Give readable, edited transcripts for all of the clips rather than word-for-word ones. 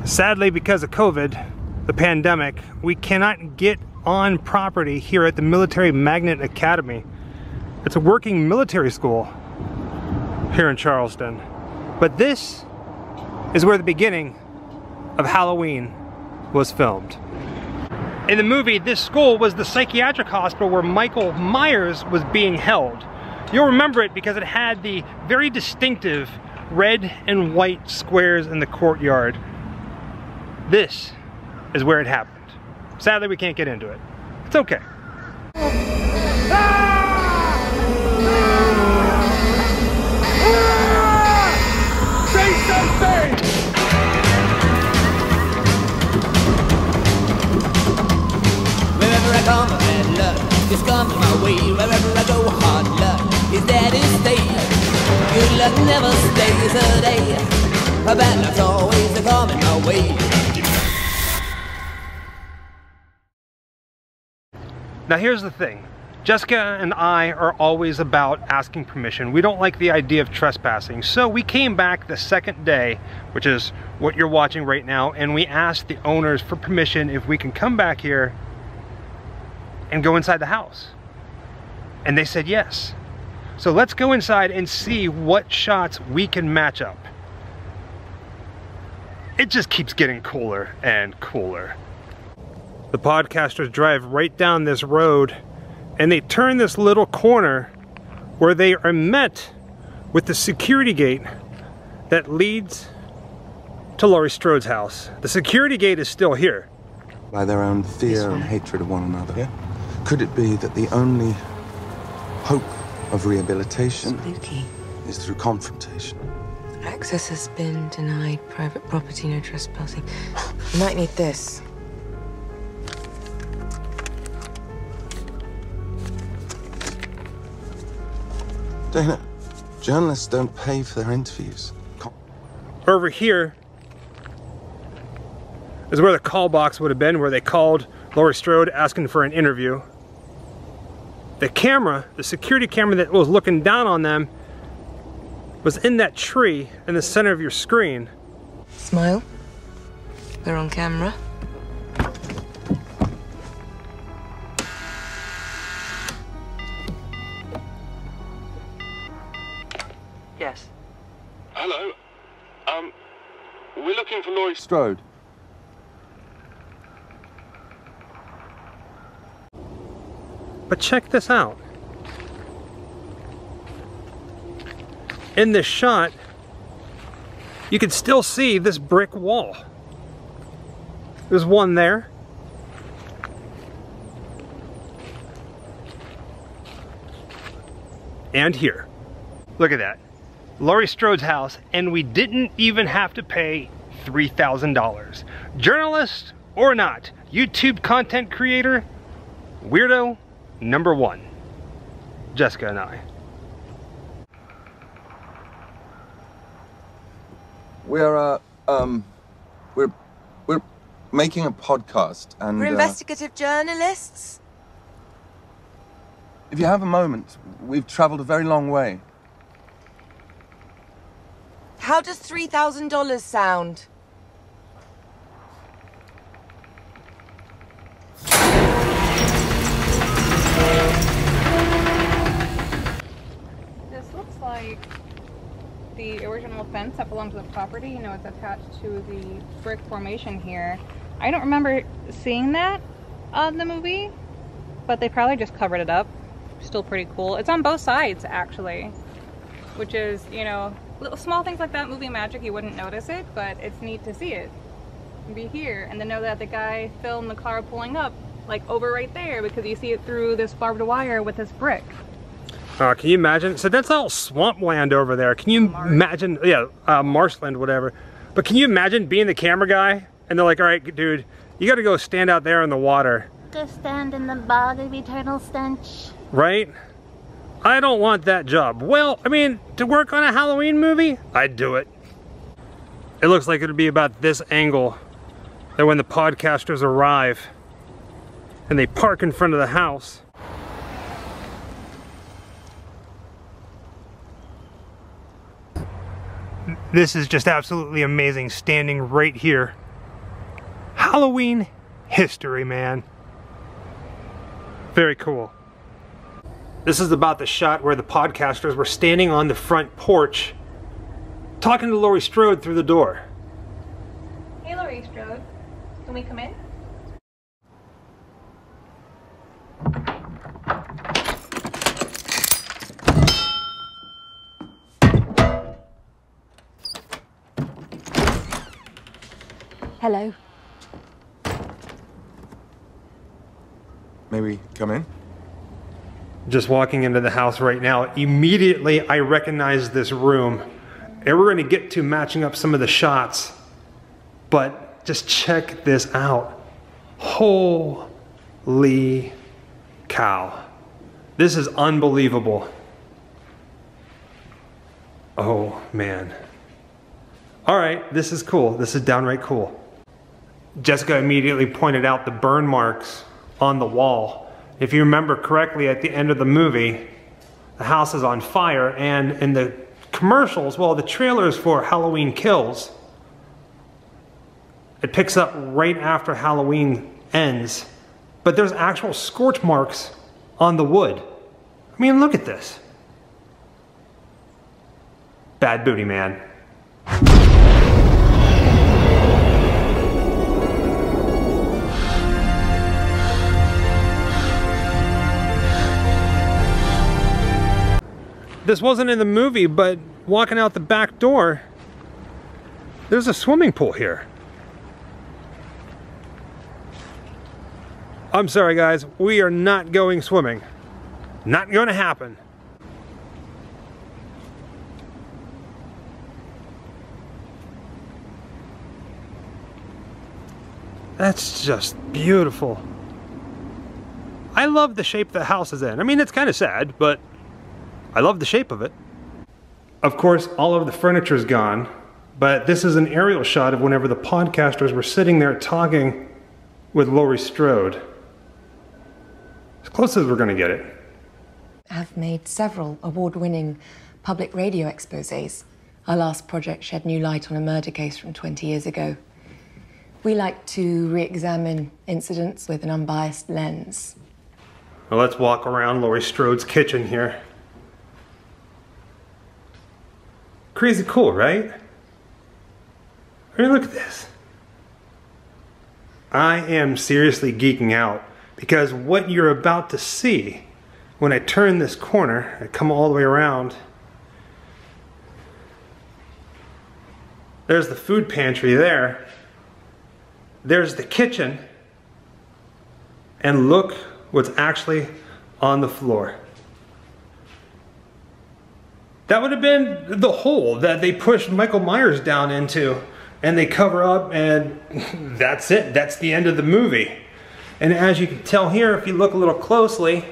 Sadly, because of COVID, the pandemic, we cannot get on property here at the Military Magnet Academy. It's a working military school here in Charleston. But this is where the beginning of Halloween was filmed. In the movie, this school was the psychiatric hospital where Michael Myers was being held. You'll remember it because it had the very distinctive red and white squares in the courtyard. This is where it happened. Sadly, we can't get into it. It's okay. Say something! Wherever I come, bad luck just comes my way. Wherever I go, hard luck is there to stay. Good luck never stays a day. Bad luck's always coming my way. Now here's the thing. Jessica and I are always about asking permission. We don't like the idea of trespassing. So we came back the second day, which is what you're watching right now, and we asked the owners for permission if we can come back here and go inside the house. And they said yes. So let's go inside and see what shots we can match up. It just keeps getting cooler and cooler. The podcasters drive right down this road and they turn this little corner where they are met with the security gate that leads to Laurie Strode's house. The security gate is still here. By their own fear and hatred of one another. Yeah. Could it be that the only hope of rehabilitation is through confrontation? Access has been denied. Private property, no trespassing. You might need this. Dana, journalists don't pay for their interviews. Over here is where the call box would have been, where they called Laurie Strode asking for an interview. The camera, the security camera that was looking down on them, was in that tree in the center of your screen. Smile. We're on camera. Yes. Hello. We're looking for Laurie Strode. But check this out. In this shot, you can still see this brick wall. There's one there. And here. Look at that. Laurie Strode's house, and we didn't even have to pay $3,000. Journalist or not, YouTube content creator, weirdo number one. Jessica and I. We're making a podcast, and We're investigative journalists. if you have a moment, we've traveled a very long way. How does $3,000 sound? This looks like the original fence that belonged to the property. You know, it's attached to the brick formation here. I don't remember seeing that on the movie, but they probably just covered it up. Still pretty cool. It's on both sides, actually, which is, you know, little small things like that, movie magic, you wouldn't notice it, but it's neat to see it and be here, and then know that the guy filmed the car pulling up, like, over right there, because you see it through this barbed wire with this brick. Can you imagine? So that's all swampland over there. Can you imagine? Yeah, marshland, whatever. But can you imagine being the camera guy and they're like, all right, dude, you got to go stand out there in the water. Go stand in the bog of eternal stench. Right? I don't want that job. Well, I mean, to work on a Halloween movie, I'd do it. It looks like it'd be about this angle that when the podcasters arrive and they park in front of the house. This is just absolutely amazing, standing right here Halloween history, man. Very cool. This is about the shot where the podcasters were standing on the front porch talking to Laurie Strode through the door. Hey, Laurie Strode. Can we come in? Hello. May we come in? Just walking into the house right now, immediately I recognize this room. And we're going to get to matching up some of the shots. But just check this out. Holy cow. This is unbelievable. Oh, man. All right, this is cool. This is downright cool. Jessica immediately pointed out the burn marks on the wall. If you remember correctly, at the end of the movie, the house is on fire, and in the commercials, well, the trailers for Halloween Kills, it picks up right after Halloween ends, but there's actual scorch marks on the wood. I mean, look at this. Bad booty, man. This wasn't in the movie, but walking out the back door, there's a swimming pool here. I'm sorry guys, we are not going swimming. Not gonna happen. That's just beautiful. I love the shape the house is in. I mean, it's kind of sad, but I love the shape of it. Of course, all of the furniture is gone, but this is an aerial shot of whenever the podcasters were sitting there talking with Laurie Strode. As close as we're gonna get it. Have made several award-winning public radio exposés. Our last project shed new light on a murder case from 20 years ago. We like to re-examine incidents with an unbiased lens. Well, let's walk around Laurie Strode's kitchen here. Crazy cool, right? I mean, look at this. I am seriously geeking out because what you're about to see when I turn this corner, I come all the way around, there's the food pantry there, there's the kitchen, and look what's actually on the floor. That would have been the hole that they pushed Michael Myers down into, and they cover up, and that's it. That's the end of the movie. And as you can tell here, if you look a little closely,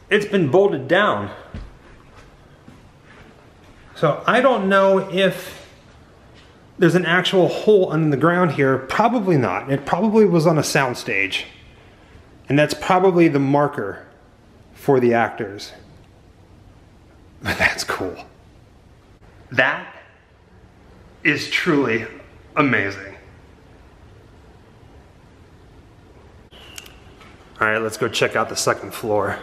it's been bolted down. So I don't know if there's an actual hole under the ground here. Probably not. It probably was on a soundstage. And that's probably the marker for the actors. But that's cool. That is truly amazing. All right, let's go check out the second floor.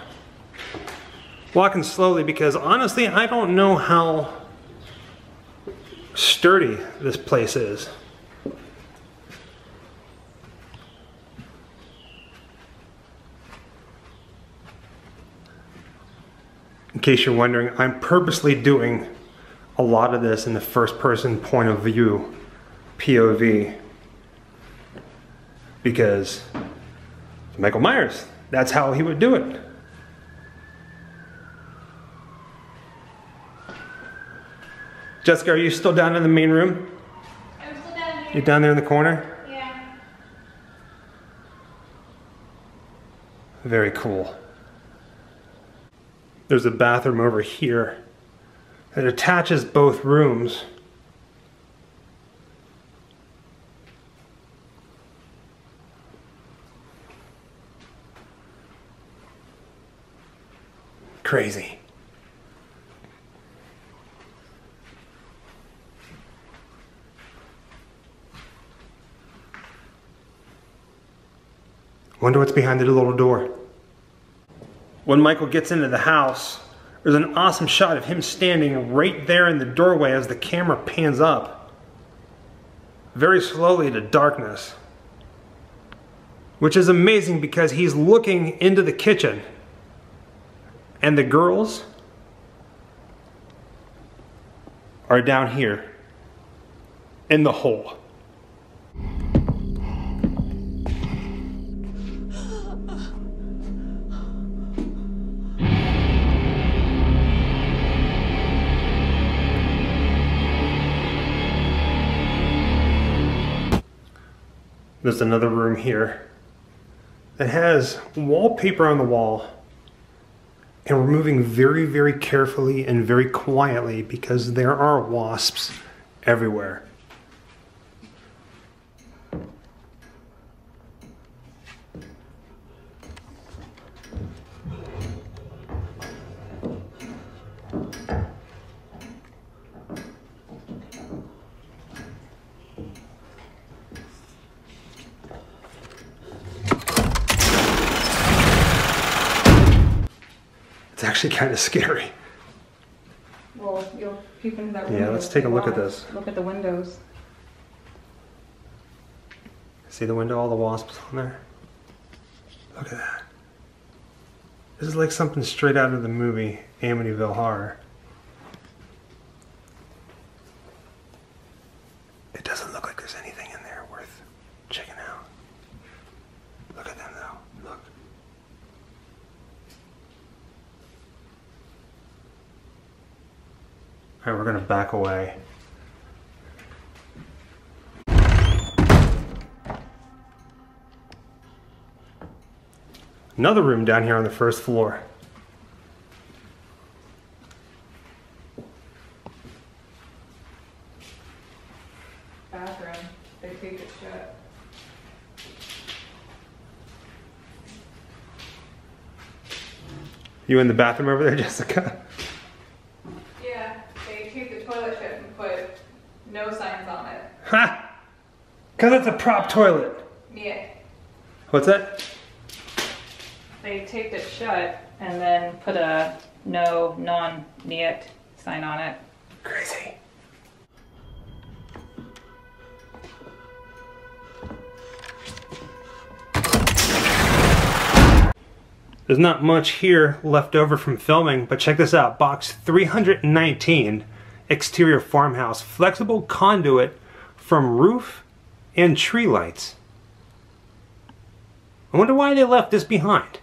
Walking slowly because honestly, I don't know how sturdy this place is. In case you're wondering, I'm purposely doing a lot of this in the first person point of view, POV, because Michael Myers, that's how he would do it. Jessica, are you still down in the main room? I'm still down here. You're down there in the corner? Yeah. Very cool. There's a bathroom over here that attaches both rooms. Crazy. Wonder what's behind the little door. When Michael gets into the house, there's an awesome shot of him standing right there in the doorway as the camera pans up, very slowly to darkness. Which is amazing because he's looking into the kitchen. And the girls are down here in the hole. There's another room here that has wallpaper on the wall, and we're moving very, very carefully and very quietly because there are wasps everywhere. It's actually kind of scary. Well, you'll peep into that window. Yeah, let's take a look at this. Look at the windows. See the window, all the wasps on there? Look at that. This is like something straight out of the movie Amityville Horror. It doesn't look like there's anything in there worth checking out. Look at them though, look. All right, we're gonna back away. Another room down here on the first floor. Bathroom. They taped it shut. You in the bathroom over there, Jessica? Yeah, they taped the toilet shut and put no signs on it. Ha! Because it's a prop toilet. Yeah. What's that? They taped it shut and then put a no, non-niet sign on it. Crazy. There's not much here left over from filming, but check this out. Box 319, exterior farmhouse, flexible conduit from roof and tree lights. I wonder why they left this behind.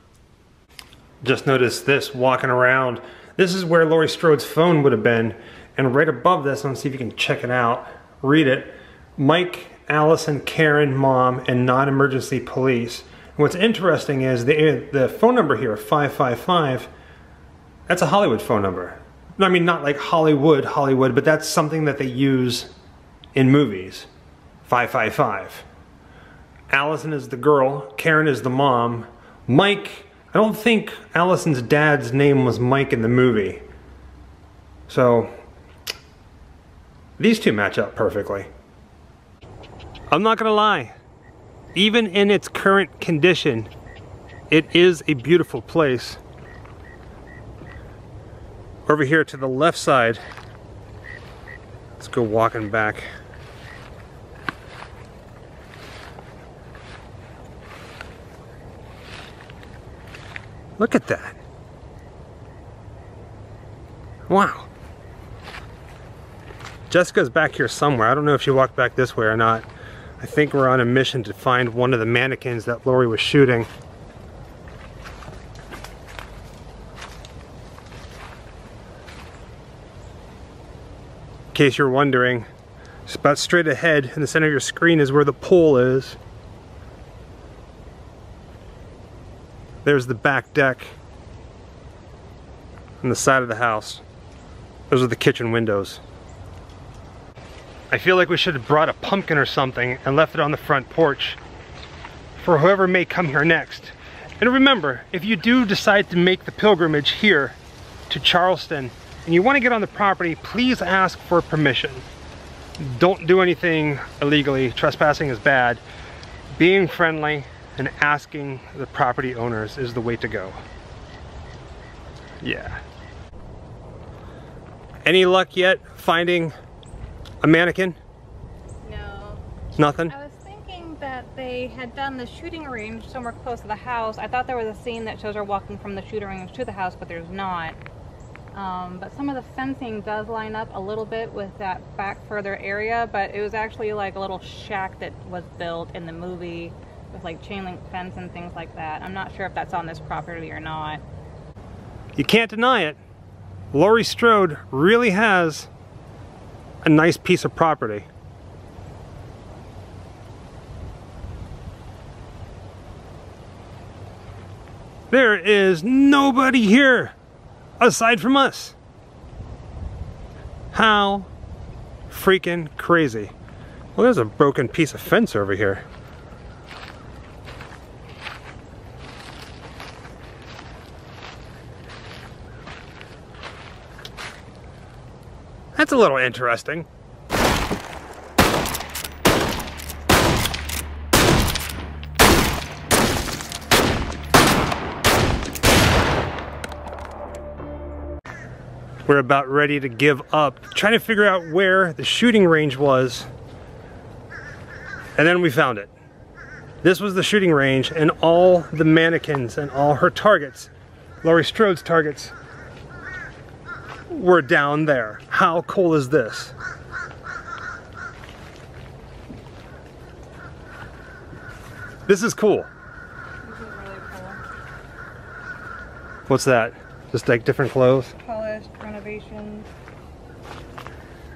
Just noticed this walking around. This is where Laurie Strode's phone would have been. And right above this, let's see if you can check it out, read it. Mike, Allison, Karen, Mom, and non-emergency police. And what's interesting is the phone number here, 555, that's a Hollywood phone number. I mean, not like Hollywood, but that's something that they use in movies. 555. Allison is the girl, Karen is the mom. Mike, I don't think Allison's dad's name was Mike in the movie. So, these two match up perfectly. I'm not gonna lie, even in its current condition, it is a beautiful place. Over here to the left side, let's go walking back. Look at that. Wow. Jessica's back here somewhere. I don't know if she walked back this way or not. I think we're on a mission to find one of the mannequins that Laurie was shooting. In case you're wondering, it's about straight ahead in the center of your screen is where the pole is. There's the back deck on the side of the house. Those are the kitchen windows. I feel like we should have brought a pumpkin or something and left it on the front porch for whoever may come here next. And remember, if you do decide to make the pilgrimage here to Charleston and you want to get on the property, please ask for permission. Don't do anything illegally. Trespassing is bad. Being friendly, and asking the property owners is the way to go. Yeah. Any luck yet finding a mannequin? No. Nothing? I was thinking that they had done the shooting range somewhere close to the house. I thought there was a scene that shows her walking from the shooting range to the house, but there's not. But some of the fencing does line up a little bit with that back further area, but it was actually like a little shack that was built in the movie with like chain link fence and things like that. I'm not sure if that's on this property or not. You can't deny it. Laurie Strode really has a nice piece of property. There is nobody here aside from us. How freaking crazy. Well, there's a broken piece of fence over here. That's a little interesting. We're about ready to give up, trying to figure out where the shooting range was, and then we found it. This was the shooting range, and all the mannequins and all her targets, Laurie Strode's targets, were down there. How cool is this? This is cool. This is really cool. What's that? Just like different clothes? Polished, renovations.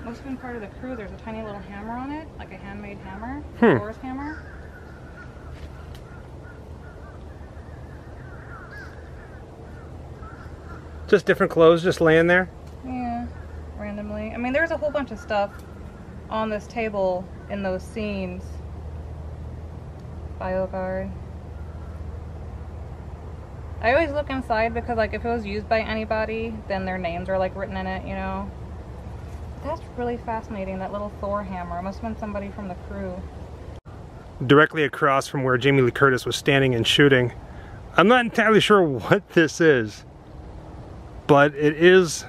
Must have been part of the crew. There's a tiny little hammer on it, like a handmade hammer, Thor's hammer. Just different clothes just laying there? Yeah, randomly. I mean, there's a whole bunch of stuff on this table in those scenes. BioGuard. I always look inside because, like, if it was used by anybody, then their names are, like, written in it, you know? That's really fascinating, that little Thor hammer. It must have been somebody from the crew. Directly across from where Jamie Lee Curtis was standing and shooting. I'm not entirely sure what this is, but it is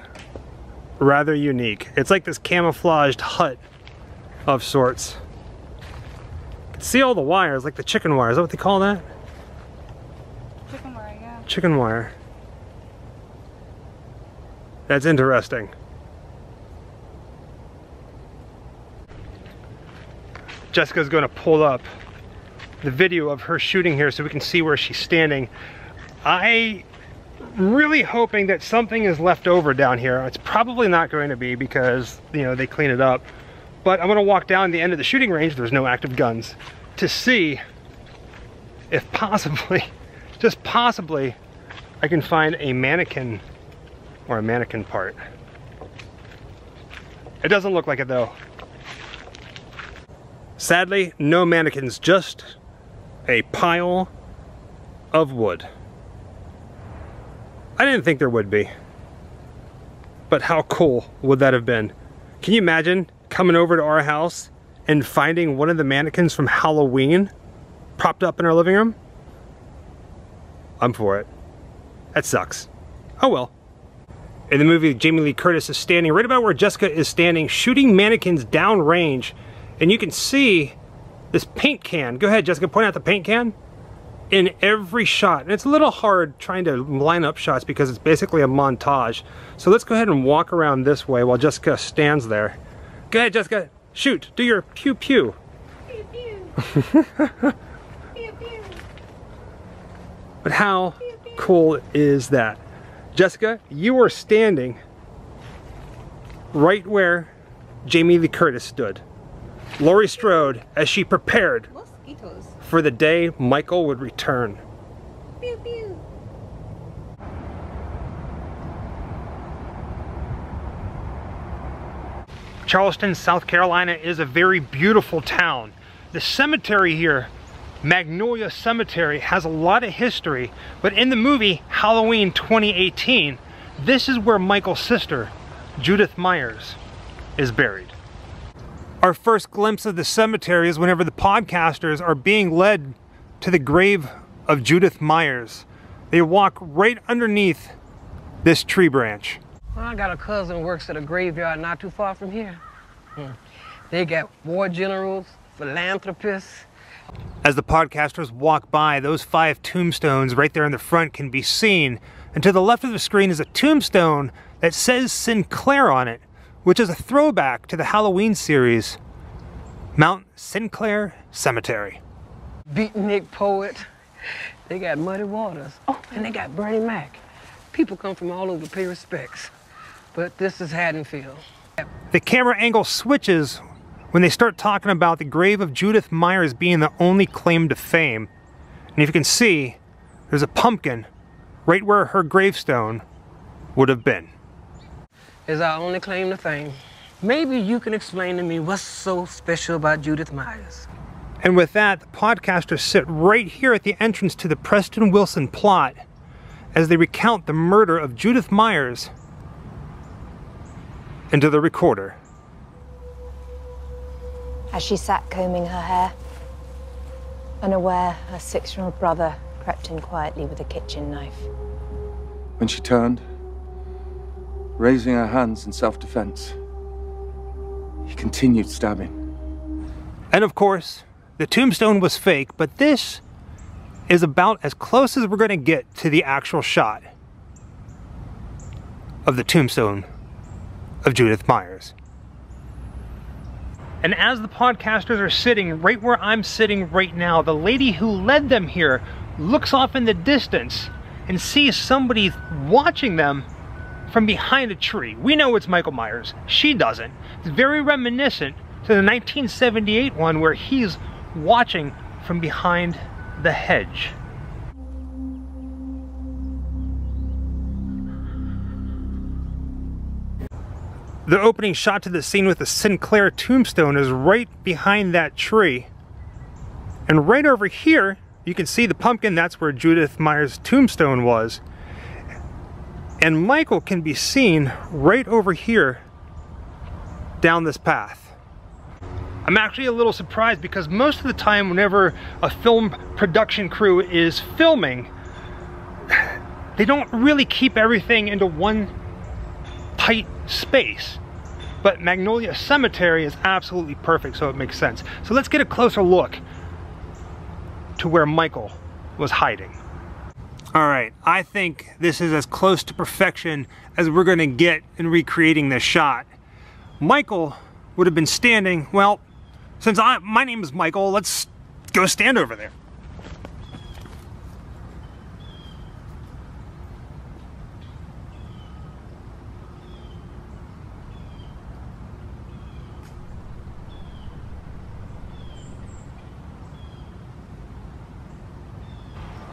rather unique. It's like this camouflaged hut of sorts. You can see all the wires, like the chicken wire. Is that what they call that? Chicken wire, yeah. Chicken wire. That's interesting. Jessica's going to pull up the video of her shooting here so we can see where she's standing. I'm really hoping that something is left over down here. It's probably not going to be because, you know, they clean it up. But I'm going to walk down the end of the shooting range, there's no active guns, to see if possibly, just possibly, I can find a mannequin or a mannequin part. It doesn't look like it though. Sadly, no mannequins, just a pile of wood. I didn't think there would be, but how cool would that have been? Can you imagine coming over to our house and finding one of the mannequins from Halloween propped up in our living room? I'm for it. That sucks. Oh well. In the movie, Jamie Lee Curtis is standing right about where Jessica is standing, shooting mannequins downrange. And you can see this paint can. Go ahead, Jessica, point out the paint can. In every shot. And it's a little hard trying to line up shots because it's basically a montage. So let's go ahead and walk around this way while Jessica stands there. Go ahead, Jessica. Shoot. Do your pew pew. Pew pew. Pew pew. But how cool is that? Jessica, you are standing right where Jamie Lee Curtis stood. Laurie Strode, as she prepared Mosquitoes. for the day Michael would return. Pew pew. Charleston, South Carolina is a very beautiful town. The cemetery here, Magnolia Cemetery, has a lot of history, but in the movie Halloween 2018, this is where Michael's sister, Judith Myers, is buried. Our first glimpse of the cemetery is whenever the podcasters are being led to the grave of Judith Myers. They walk right underneath this tree branch. Well, I got a cousin who works at a graveyard not too far from here. They got war generals, philanthropists. As the podcasters walk by, those 5 tombstones right there in the front can be seen. And to the left of the screen is a tombstone that says Sinclair on it, which is a throwback to the Halloween series, Mount Sinclair Cemetery. Beatnik poet. They got Muddy Waters. Oh, and they got Bernie Mac. People come from all over to pay respects. But this is Haddonfield. The camera angle switches when they start talking about the grave of Judith Myers being the only claim to fame. And if you can see, there's a pumpkin right where her gravestone would have been. Is our only claim to fame. Maybe you can explain to me what's so special about Judith Myers. And with that, the podcasters sit right here at the entrance to the Preston Wilson plot as they recount the murder of Judith Myers into the recorder. As she sat combing her hair, unaware, her 6-year-old brother crept in quietly with a kitchen knife. When she turned, raising her hands in self-defense, he continued stabbing. And of course, the tombstone was fake, but this is about as close as we're going to get to the actual shot of the tombstone of Judith Myers. And as the podcasters are sitting right where I'm sitting right now, the lady who led them here looks off in the distance and sees somebody watching them from behind a tree. We know it's Michael Myers. She doesn't. It's very reminiscent to the 1978 one where he's watching from behind the hedge. The opening shot to the scene with the Sinclair tombstone is right behind that tree. And right over here, you can see the pumpkin. That's where Judith Myers' tombstone was. And Michael can be seen right over here down this path. I'm actually a little surprised because most of the time whenever a film production crew is filming, they don't really keep everything into one tight space. But Magnolia Cemetery is absolutely perfect, so it makes sense. So let's get a closer look to where Michael was hiding. All right, I think this is as close to perfection as we're gonna get in recreating this shot. Michael would have been standing, well, since my name is Michael, let's go stand over there.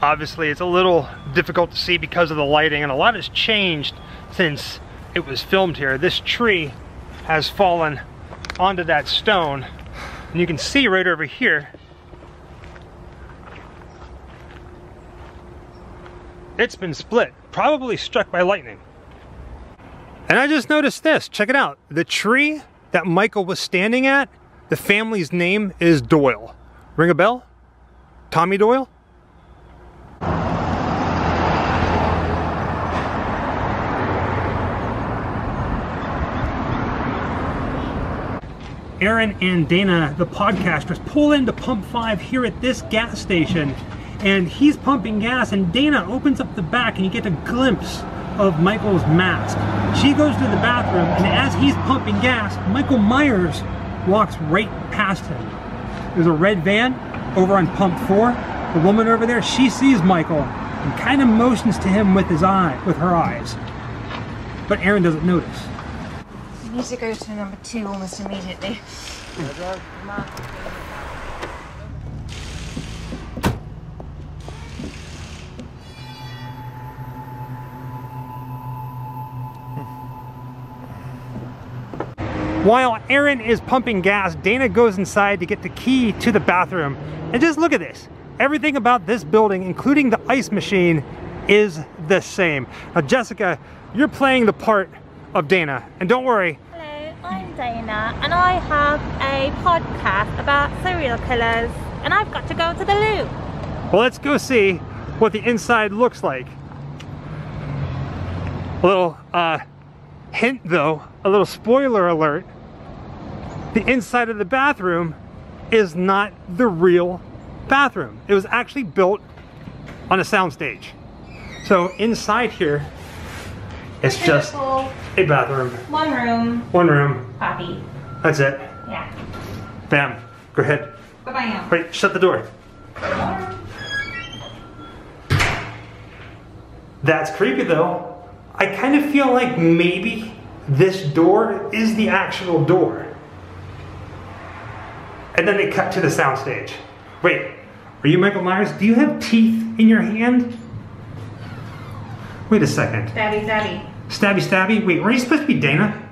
Obviously, it's a little difficult to see because of the lighting, and a lot has changed since it was filmed here. This tree has fallen onto that stone, and you can see right over here, it's been split, probably struck by lightning. And I just noticed this, check it out. The tree that Michael was standing at, the family's name is Doyle. Ring a bell? Tommy Doyle? Aaron and Dana, the podcasters, pull into Pump 5 here at this gas station, and he's pumping gas, and Dana opens up the back and you get a glimpse of Michael's mask. She goes to the bathroom, and as he's pumping gas, Michael Myers walks right past him. There's a red van over on Pump 4. The woman over there, she sees Michael and kind of motions to him with her eyes. But Aaron doesn't notice. We need to go to number 2 almost immediately. While Aaron is pumping gas, Dana goes inside to get the key to the bathroom. And just look at this. Everything about this building, including the ice machine, is the same. Now, Jessica, you're playing the part of Dana. And don't worry. Hello, I'm Dana, and I have a podcast about serial killers, and I've got to go to the loo. Well, let's go see what the inside looks like. A little hint though, a little spoiler alert. The inside of the bathroom is not the real bathroom. It was actually built on a soundstage. So inside here, it's just a bathroom. One room. One room. Potty. That's it. Yeah. Bam. Go ahead. Bye-bye now. Wait, shut the door. That's creepy though. I kind of feel like maybe this door is the actual door. And then they cut to the soundstage. Wait, are you Michael Myers? Do you have teeth in your hand? Wait a second. Stabby, stabby. Stabby, stabby? Wait, were you supposed to be Dana?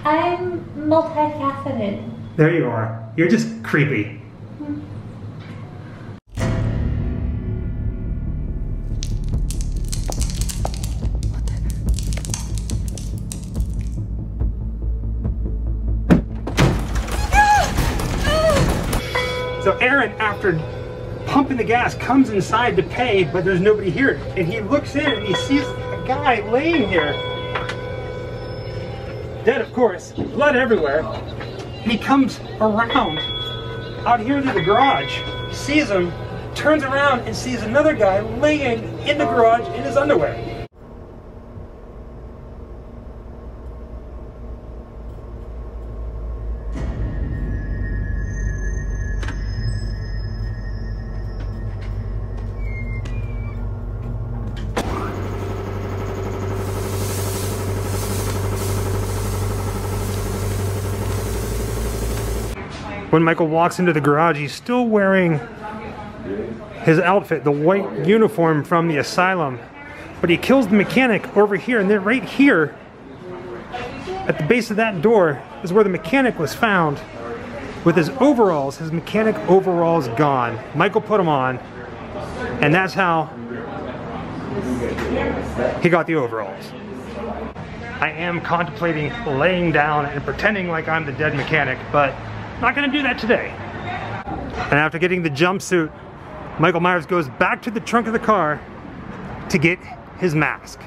I'm multifaceted. There you are. You're just creepy. So Aaron, after pumping the gas, comes inside to pay, but there's nobody here. And he looks in and he sees a guy laying here. Dead, of course, blood everywhere. And he comes around out here to the garage, sees him, turns around and sees another guy laying in the garage in his underwear. When Michael walks into the garage, he's still wearing his outfit, the white uniform from the asylum. But he kills the mechanic over here, and then right here, at the base of that door, is where the mechanic was found with his overalls, his mechanic overalls gone. Michael put them on, and that's how he got the overalls. I am contemplating laying down and pretending like I'm the dead mechanic, but not gonna do that today. And after getting the jumpsuit, Michael Myers goes back to the trunk of the car to get his mask.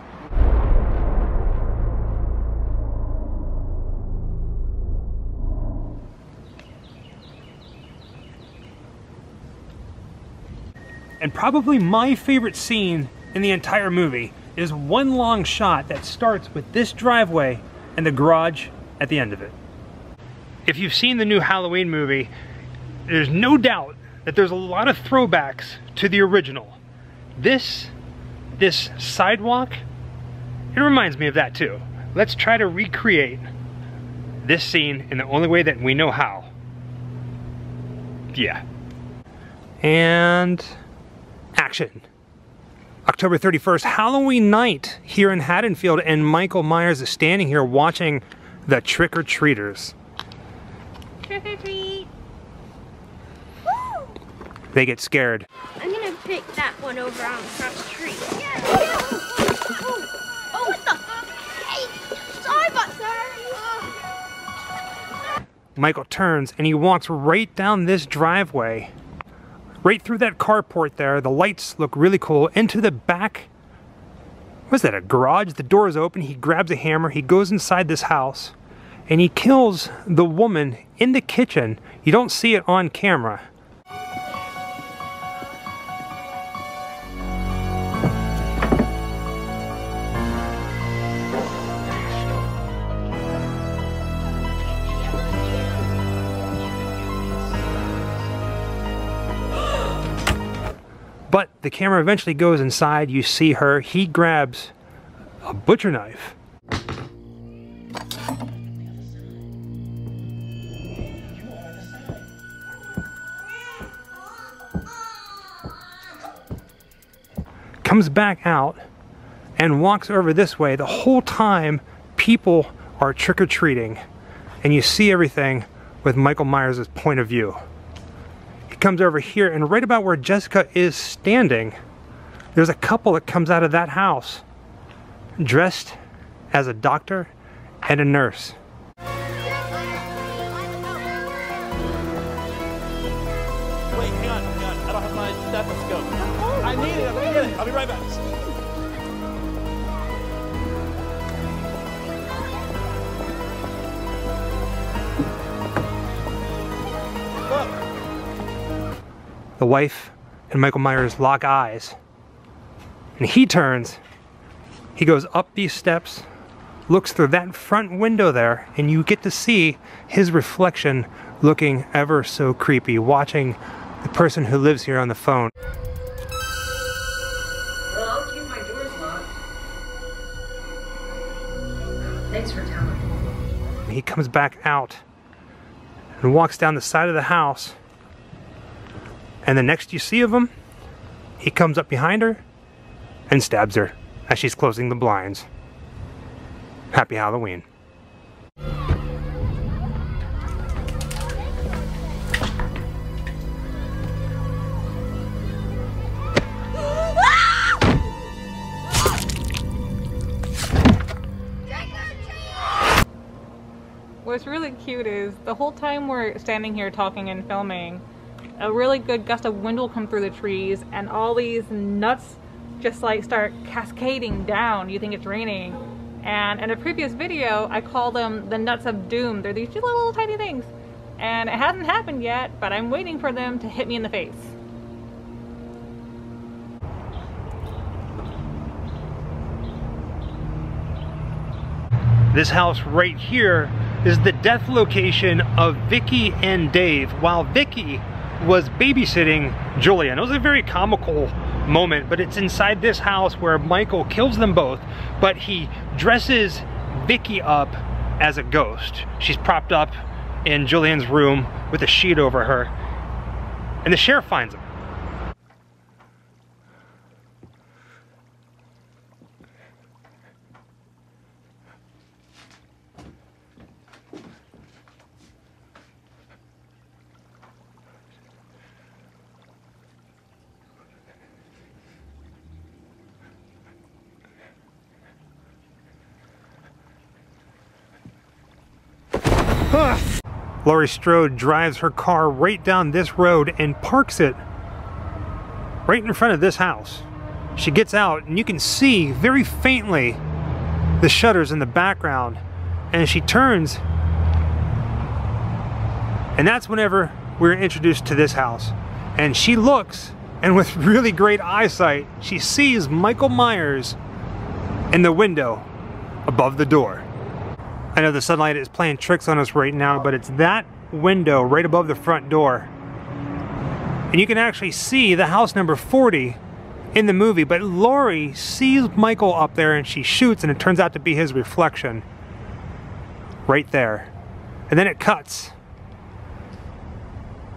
And probably my favorite scene in the entire movie is one long shot that starts with this driveway and the garage at the end of it. If you've seen the new Halloween movie, there's no doubt that there's a lot of throwbacks to the original. This sidewalk, it reminds me of that too. Let's try to recreate this scene in the only way that we know how. Yeah. And action. October 31st, Halloween night here in Haddonfield, and Michael Myers is standing here watching the trick-or-treaters. Trick or treat. They get scared. I'm gonna pick that one over on across the street. Yeah. Oh, what the? Hey, sorry about that. Michael turns and he walks right down this driveway, right through that carport there. The lights look really cool. Into the back, what's that, a garage? The door is open. He grabs a hammer. He goes inside this house and he kills the woman in the kitchen. You don't see it on camera. But the camera eventually goes inside. You see her. He grabs a butcher knife. Comes back out and walks over this way. The whole time people are trick-or-treating, and you see everything with Michael Myers' point of view. He comes over here, and right about where Jessica is standing, there's a couple that comes out of that house dressed as a doctor and a nurse. Wait, hang on. I don't have my stethoscope. I need it. I'm gonna get it. I'll be right back. The wife and Michael Myers lock eyes. And he turns, he goes up these steps, looks through that front window there, and you get to see his reflection looking ever so creepy, watching the person who lives here on the phone. Well, I'll keep my doors locked. Thanks for telling me. He comes back out and walks down the side of the house, and the next you see of him, he comes up behind her and stabs her as she's closing the blinds. Happy Halloween. What's really cute is the whole time we're standing here talking and filming, a really good gust of wind will come through the trees and all these nuts just like start cascading down. You think it's raining. And in a previous video, I call them the nuts of doom. They're these little tiny things. And it hasn't happened yet, but I'm waiting for them to hit me in the face. This house right here is the death location of Vicki and Dave while Vicki was babysitting Julian. It was a very comical moment, but it's inside this house where Michael kills them both, but he dresses Vicki up as a ghost. She's propped up in Julian's room with a sheet over her, and the sheriff finds him. Laurie Strode drives her car right down this road and parks it right in front of this house. She gets out and you can see very faintly the shutters in the background, and she turns, and that's whenever we're introduced to this house. And she looks, and with really great eyesight, she sees Michael Myers in the window above the door. I know the sunlight is playing tricks on us right now, but it's that window right above the front door. And you can actually see the house number 40 in the movie, but Laurie sees Michael up there and she shoots, and it turns out to be his reflection right there. And then it cuts.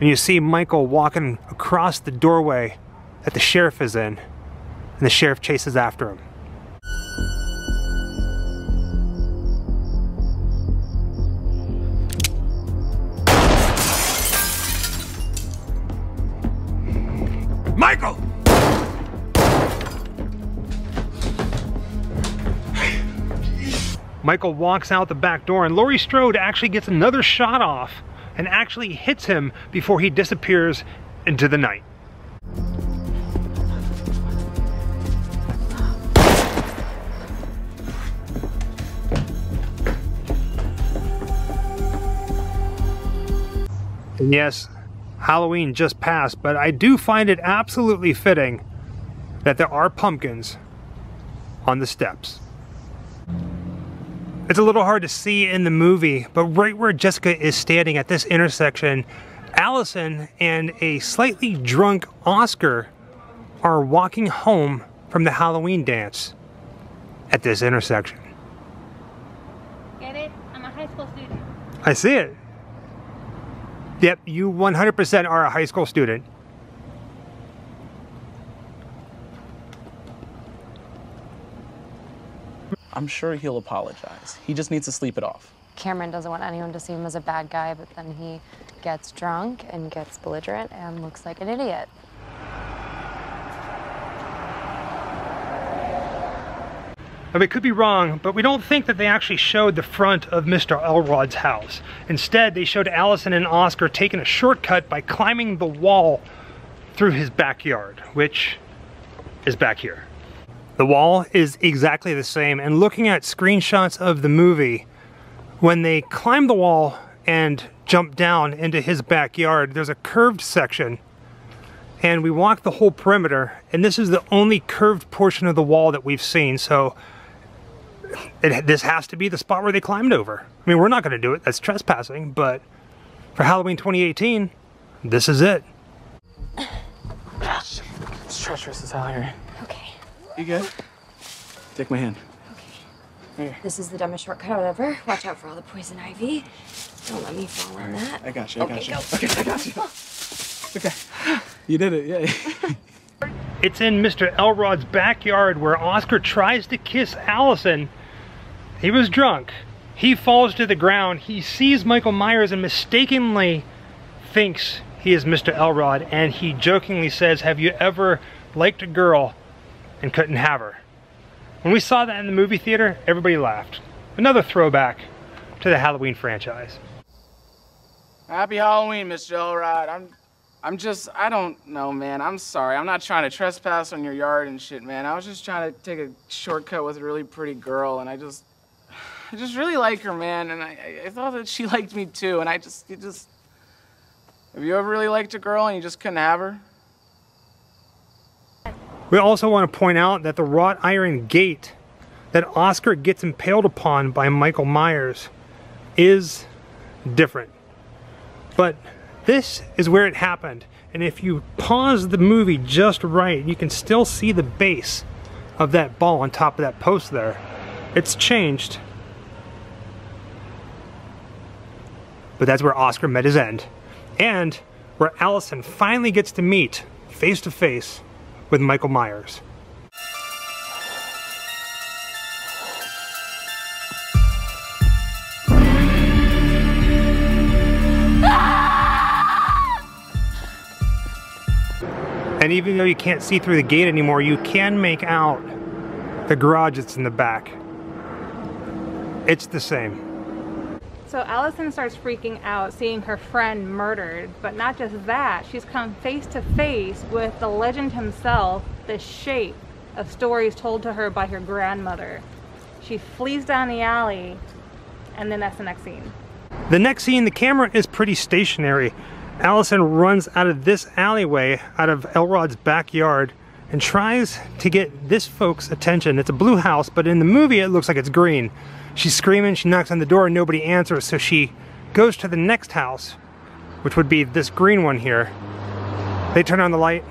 And you see Michael walking across the doorway that the sheriff is in, and the sheriff chases after him. Michael! Michael walks out the back door, and Laurie Strode actually gets another shot off and actually hits him before he disappears into the night. And yes, Halloween just passed, but I do find it absolutely fitting that there are pumpkins on the steps. It's a little hard to see in the movie, but right where Jessica is standing at this intersection, Allison and a slightly drunk Oscar are walking home from the Halloween dance at this intersection. Get it? I'm a high school student. I see it. Yep, you 100% are a high school student. I'm sure he'll apologize. He just needs to sleep it off. Cameron doesn't want anyone to see him as a bad guy, but then he gets drunk and gets belligerent and looks like an idiot. I mean, it could be wrong, but we don't think that they actually showed the front of Mr. Elrod's house. Instead, they showed Allison and Oscar taking a shortcut by climbing the wall through his backyard, which is back here. The wall is exactly the same, and looking at screenshots of the movie, when they climb the wall and jump down into his backyard, there's a curved section, and we walk the whole perimeter, and this is the only curved portion of the wall that we've seen, so this has to be the spot where they climbed over. I mean, we're not going to do it, that's trespassing, but for Halloween 2018, this is it. Gosh, it's treacherous as hell here. Okay. You good? Take my hand. Okay. Here. This is the dumbest shortcut ever. Watch out for all the poison ivy. Don't let me fall on that. I got you, I got you. Go. Okay, I got you. Okay. You did it, yay. It's in Mr. Elrod's backyard where Oscar tries to kiss Allison. He was drunk. He falls to the ground. He sees Michael Myers and mistakenly thinks he is Mr. Elrod, and he jokingly says, "Have you ever liked a girl and couldn't have her?" When we saw that in the movie theater, everybody laughed. Another throwback to the Halloween franchise. Happy Halloween, Mr. Elrod. I don't know, man. I'm sorry. I'm not trying to trespass on your yard and shit, man. I was just trying to take a shortcut with a really pretty girl, and I just really like her, man, and I thought that she liked me too, and have you ever really liked a girl and you just couldn't have her? We also want to point out that the wrought iron gate that Oscar gets impaled upon by Michael Myers is different. But this is where it happened, and if you pause the movie just right, you can still see the base of that ball on top of that post there. It's changed. But that's where Oscar met his end, and where Allison finally gets to meet face to face with Michael Myers. And even though you can't see through the gate anymore, you can make out the garage that's in the back. It's the same. So Allison starts freaking out seeing her friend murdered, but not just that, she's come face to face with the legend himself, the shape of stories told to her by her grandmother. She flees down the alley, and then that's the next scene. The next scene, the camera is pretty stationary. Allison runs out of this alleyway, out of Elrod's backyard, and tries to get this folks' attention. It's a blue house, but in the movie it looks like it's green. She's screaming, she knocks on the door, and nobody answers, so she goes to the next house, which would be this green one here. They turn on the light,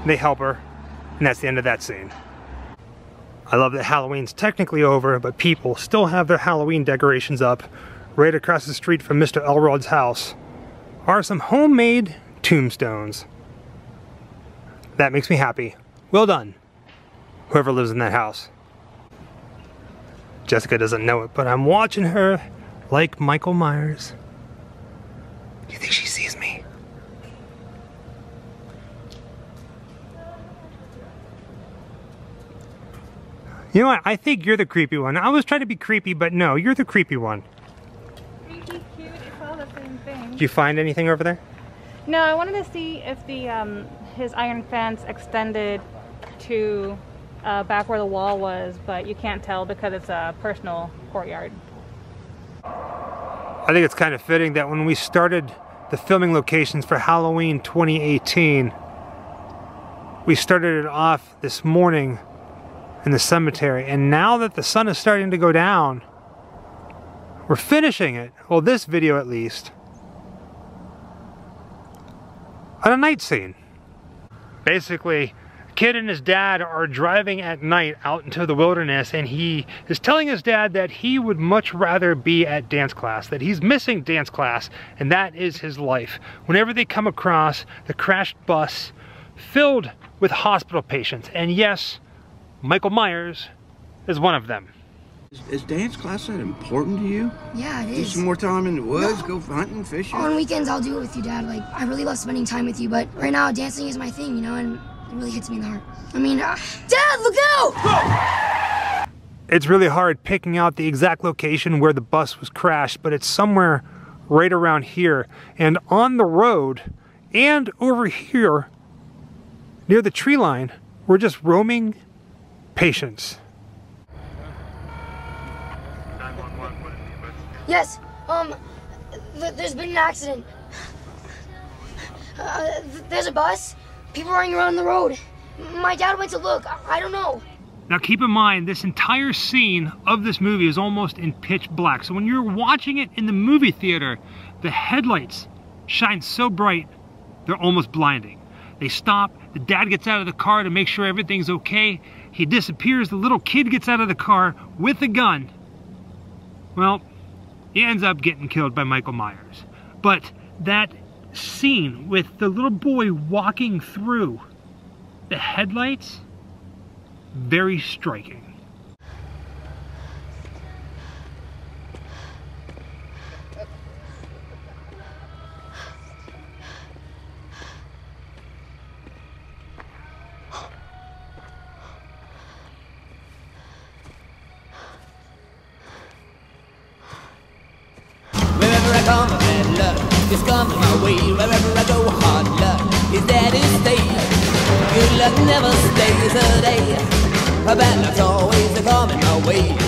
they help her, and that's the end of that scene. I love that Halloween's technically over, but people still have their Halloween decorations up. Right across the street from Mr. Elrod's house are some homemade tombstones. That makes me happy. Well done, whoever lives in that house. Jessica doesn't know it, but I'm watching her like Michael Myers. Do you think she sees me? You know what? I think you're the creepy one. I was trying to be creepy, but no, you're the creepy one. Creepy, cute, it's all the same thing. Did you find anything over there? No, I wanted to see if the his iron fence extended to back where the wall was, but you can't tell because it's a personal courtyard. I think it's kind of fitting that when we started the filming locations for Halloween 2018, we started it off this morning in the cemetery, and now that the sun is starting to go down, we're finishing it, well, this video at least, on a night scene. Basically, kid and his dad are driving at night out into the wilderness, and he is telling his dad that he would much rather be at dance class, that he's missing dance class, and that is his life. Whenever they come across the crashed bus filled with hospital patients, and yes, Michael Myers is one of them. Is dance class that important to you? Yeah, it Get is. some more time in the woods, go hunting, fishing? On weekends, I'll do it with you, Dad. Like, I really love spending time with you, but right now, dancing is my thing, you know, and it really hits me in the heart. I mean, Dad, look out! It's really hard picking out the exact location where the bus was crashed, but it's somewhere right around here. And on the road, and over here, near the tree line were just roaming patients. Yes, there's been an accident. There's a bus, people running around the road. My dad went to look, I don't know. Now keep in mind, this entire scene of this movie is almost in pitch black. So when you're watching it in the movie theater, the headlights shine so bright, they're almost blinding. They stop, the dad gets out of the car to make sure everything's okay. He disappears, the little kid gets out of the car with a gun. Well, he ends up getting killed by Michael Myers. But that scene with the little boy walking through the headlights, very striking. Wherever I come, bad luck just comes my way. Wherever I go, hard luck is there to stay. Good luck never stays a day. Bad luck's always coming my way.